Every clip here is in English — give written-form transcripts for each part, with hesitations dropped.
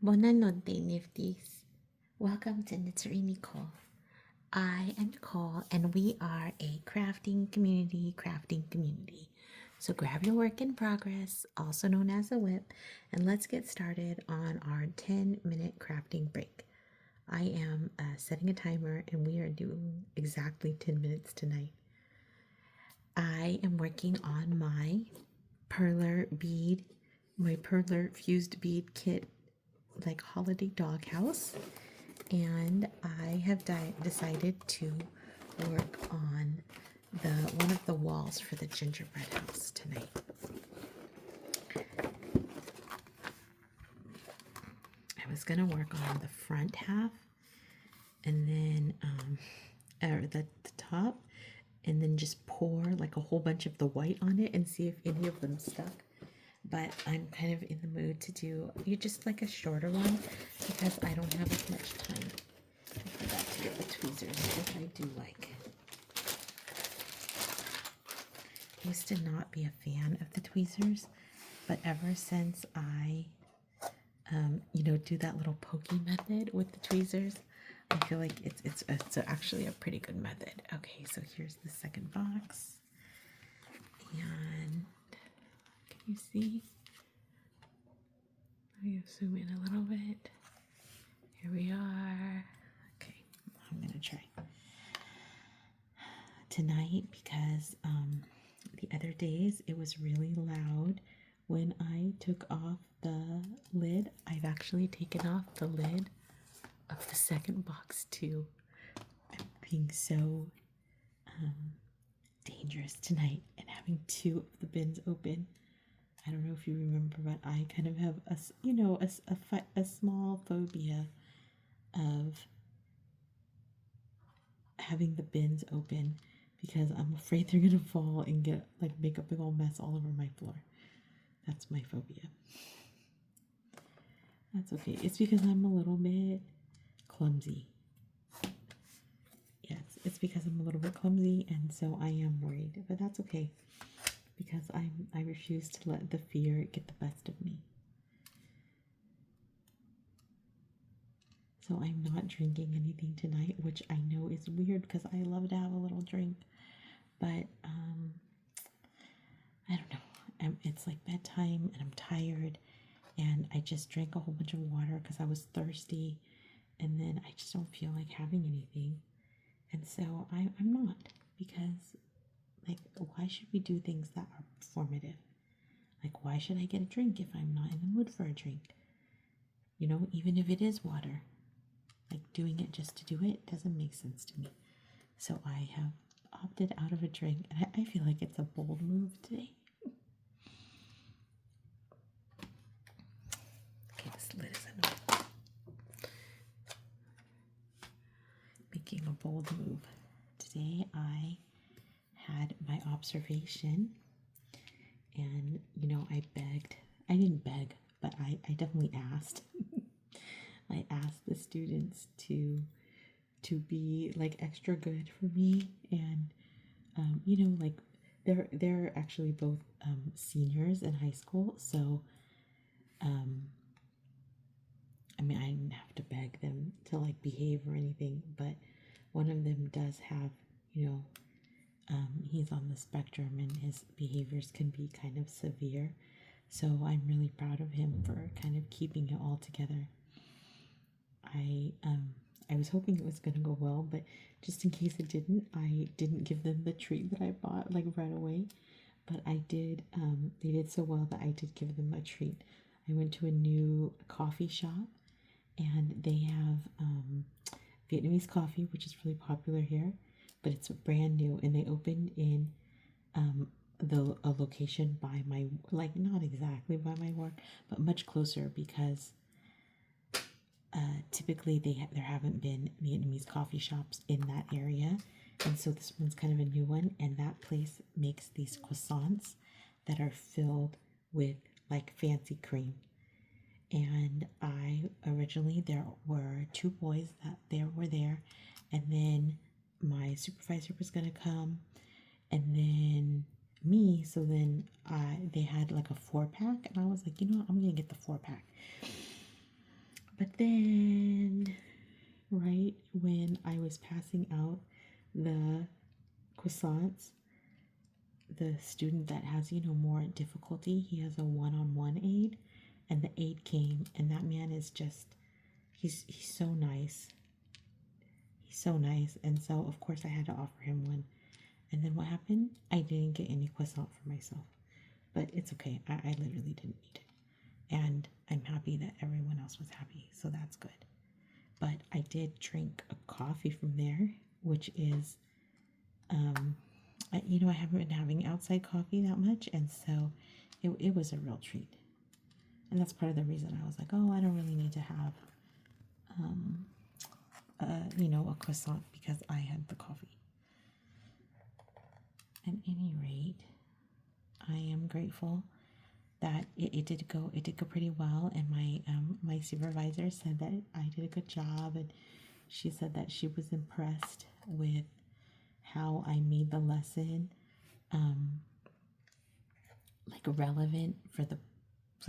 Buonanotte, Nifties. Welcome to Knittery Nicole. I am Nicole, and we are a crafting community. So grab your work in progress, also known as a whip, and let's get started on our 10-minute crafting break. I am setting a timer, and we are doing exactly 10 minutes tonight. I am working on my Perler fused bead kit, like holiday dog house, and I have decided to work on one of the walls for the gingerbread house tonight. I was gonna work on the front half, and then or the top, and then just pour like a whole bunch of the white on it and see if any of them stuck. But I'm kind of in the mood to do just like a shorter one because I don't have as much time. I forgot to get the tweezers, which I do like. I used to not be a fan of the tweezers, but ever since I, do that little pokey method with the tweezers, I feel like it's actually a pretty good method. Okay, so here's the second box, and can you see? Let me zoom in a little bit. Here we are. Okay, I'm gonna try tonight because the other days it was really loud when I took off the lid. I've actually taken off the lid of the second box too. I'm being so dangerous tonight and having two of the bins open. I don't know if you remember, but I kind of have a small phobia of having the bins open because I'm afraid they're gonna fall and make a big old mess all over my floor. That's my phobia. That's okay. It's because I'm a little bit clumsy. Yes, it's because I'm a little bit clumsy, and so I am worried. But that's okay because I refuse to let the fear get the best of me. So I'm not drinking anything tonight, which I know is weird because I love to have a little drink. But I don't know. It's like bedtime and I'm tired, and I just drank a whole bunch of water because I was thirsty, and then I just don't feel like having anything. And so I'm not, because like, why should we do things that are formative? Like, why should I get a drink if I'm not in the mood for a drink? Even if it is water. Like, doing it just to do it doesn't make sense to me. So I have opted out of a drink, and I feel like it's a bold move today. Okay, this lid is annoying. Making a bold move. Today I had my observation, and I didn't beg, but I definitely asked. I asked the students to be like extra good for me, and like they're actually both seniors in high school, so I didn't have to beg them to like behave or anything, but one of them does have, he's on the spectrum and his behaviors can be kind of severe. So I'm really proud of him for kind of keeping it all together. I was hoping it was gonna go well, but just in case it didn't, I didn't give them the treat that I bought like right away. But I did. They did so well that I did give them a treat. I went to a new coffee shop, and they have Vietnamese coffee, which is really popular here, but it's brand new, and they opened in a location by my, like, not exactly by my work, but much closer, because typically there haven't been Vietnamese coffee shops in that area, and so this one's kind of a new one, and that place makes these croissants that are filled with like fancy cream. And there were two boys that were there, and then my supervisor was gonna come, and then me. So then they had like a 4-pack, and I was like, I'm gonna get the 4-pack. But then, right when I was passing out the croissants, the student that has, more difficulty, he has a one-on-one aide, and the aide came, and that man is just, he's so nice. He's so nice. And so, of course, I had to offer him one. And then what happened? I didn't get any croissant for myself. But it's okay. I literally didn't need it. And I'm happy that everyone else was happy. So that's good. But I did drink a coffee from there, which is, I haven't been having outside coffee that much. And so it was a real treat. And that's part of the reason I was like, oh, I don't really need to have, a croissant because I had the coffee. At any rate, I am grateful that it did go pretty well, and my supervisor said that I did a good job, and she said that she was impressed with how I made the lesson like relevant for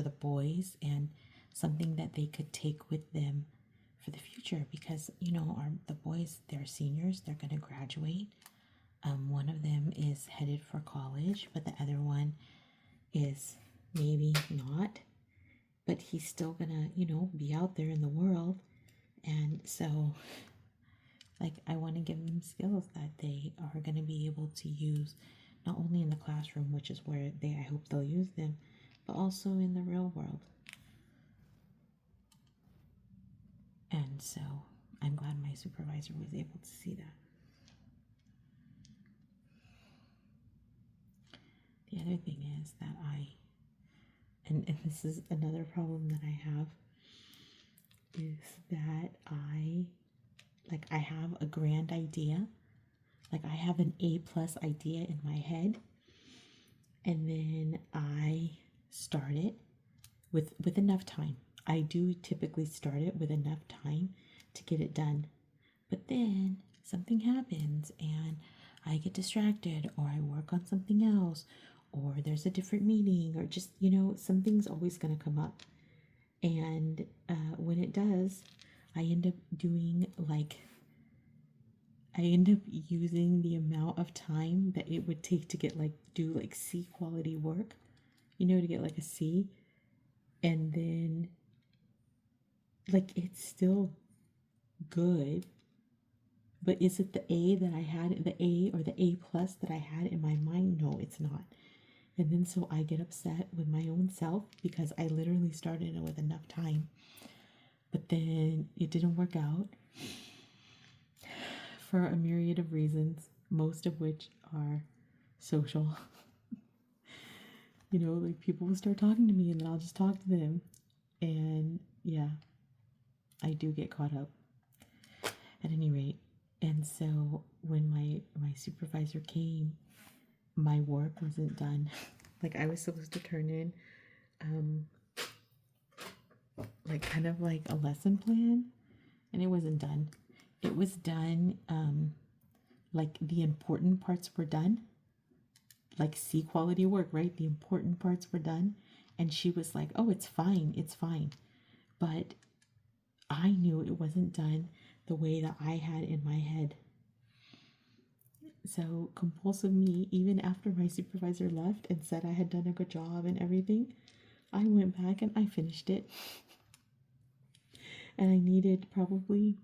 the boys and something that they could take with them for the future, because the boys, they're seniors, they're going to graduate. One of them is headed for college, but the other one is maybe not, but he's still gonna, be out there in the world. And so, like, I want to give them skills that they are going to be able to use, not only in the classroom, which is where I hope they'll use them, but also in the real world. And so I'm glad my supervisor was able to see that. The other thing is that and this is another problem that I have, is that I have a grand idea. Like, I have an A+ idea in my head, and then I start it with enough time. I do typically start it with enough time to get it done. But then something happens and I get distracted, or I work on something else, or there's a different meeting, or just, something's always going to come up. And when it does, I end up using the amount of time that it would take to get do C quality work, to get a C. And then it's still good, but is it the A that I had, the A or the A+ that I had in my mind? No, it's not. And then so I get upset with my own self because I literally started it with enough time, but then it didn't work out for a myriad of reasons, most of which are social. People will start talking to me and then I'll just talk to them. And yeah, I do get caught up at any rate. And so when my supervisor came, my work wasn't done. I was supposed to turn in kind of a lesson plan, and it wasn't done. It was done, the important parts were done, C quality work, right? The important parts were done. And she was like, oh, it's fine. But I knew it wasn't done the way that I had in my head. So compulsive me, even after my supervisor left and said I had done a good job and everything, I went back and I finished it. And I needed probably,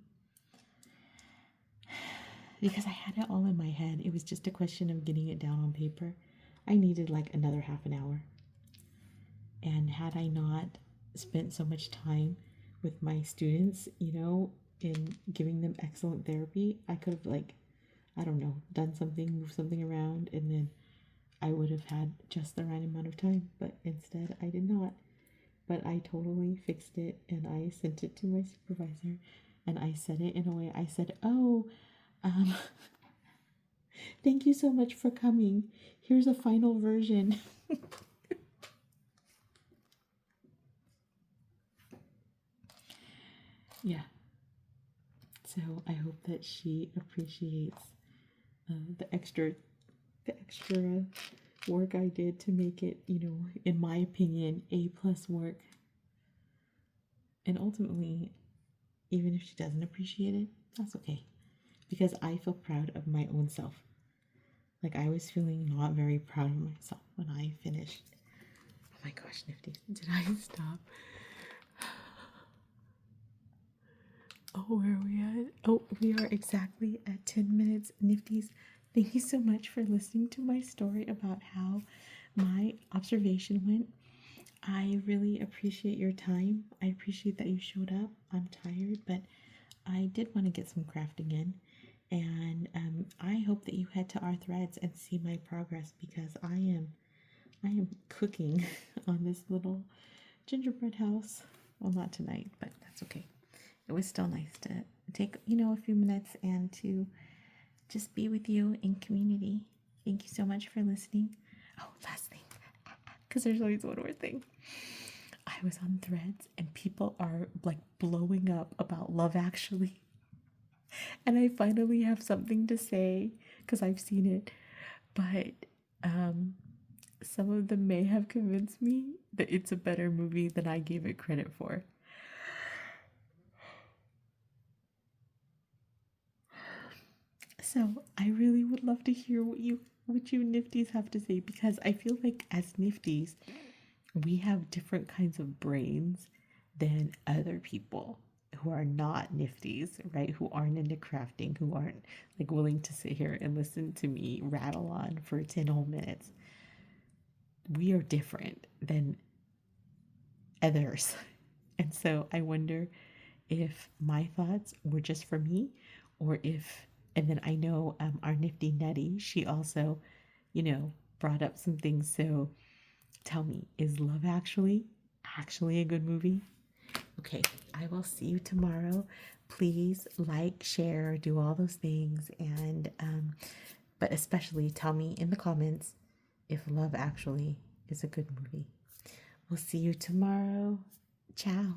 because I had it all in my head, it was just a question of getting it down on paper. I needed another half an hour. And had I not spent so much time with my students, in giving them excellent therapy, I could have I don't know, done something, moved something around, and then I would have had just the right amount of time. But instead, I did not. But I totally fixed it, and I sent it to my supervisor, and I said it in a way. I said, oh, thank you so much for coming. Here's a final version. Yeah. So I hope that she appreciates the extra work I did to make it, in my opinion, A+ work. And ultimately, even if she doesn't appreciate it, that's okay. Because I feel proud of my own self. Like I was feeling not very proud of myself when I finished. Oh my gosh, Nifty. Did I stop? Oh, where are we at? Oh, we are exactly at 10 minutes. Nifties, thank you so much for listening to my story about how my observation went. I really appreciate your time. I appreciate that you showed up. I'm tired, but I did want to get some crafting in. And I hope that you head to our threads and see my progress because I am cooking on this little gingerbread house. Well, not tonight, but that's okay. It was still nice to take, a few minutes and to just be with you in community. Thank you so much for listening. Oh, last thing, because there's always one more thing. I was on threads and people are like blowing up about Love Actually. And I finally have something to say because I've seen it. But some of them may have convinced me that it's a better movie than I gave it credit for. So I really would love to hear what you Nifties have to say because I feel like as Nifties, we have different kinds of brains than other people who are not Nifties, right? Who aren't into crafting, who aren't like willing to sit here and listen to me rattle on for 10 whole minutes. We are different than others. And so I wonder if my thoughts were just for me or if, and then I know our nifty Nettie, she also, brought up some things. So tell me, is Love actually a good movie? Okay, I will see you tomorrow. Please like, share, do all those things. And, but especially tell me in the comments if Love Actually is a good movie. We'll see you tomorrow. Ciao.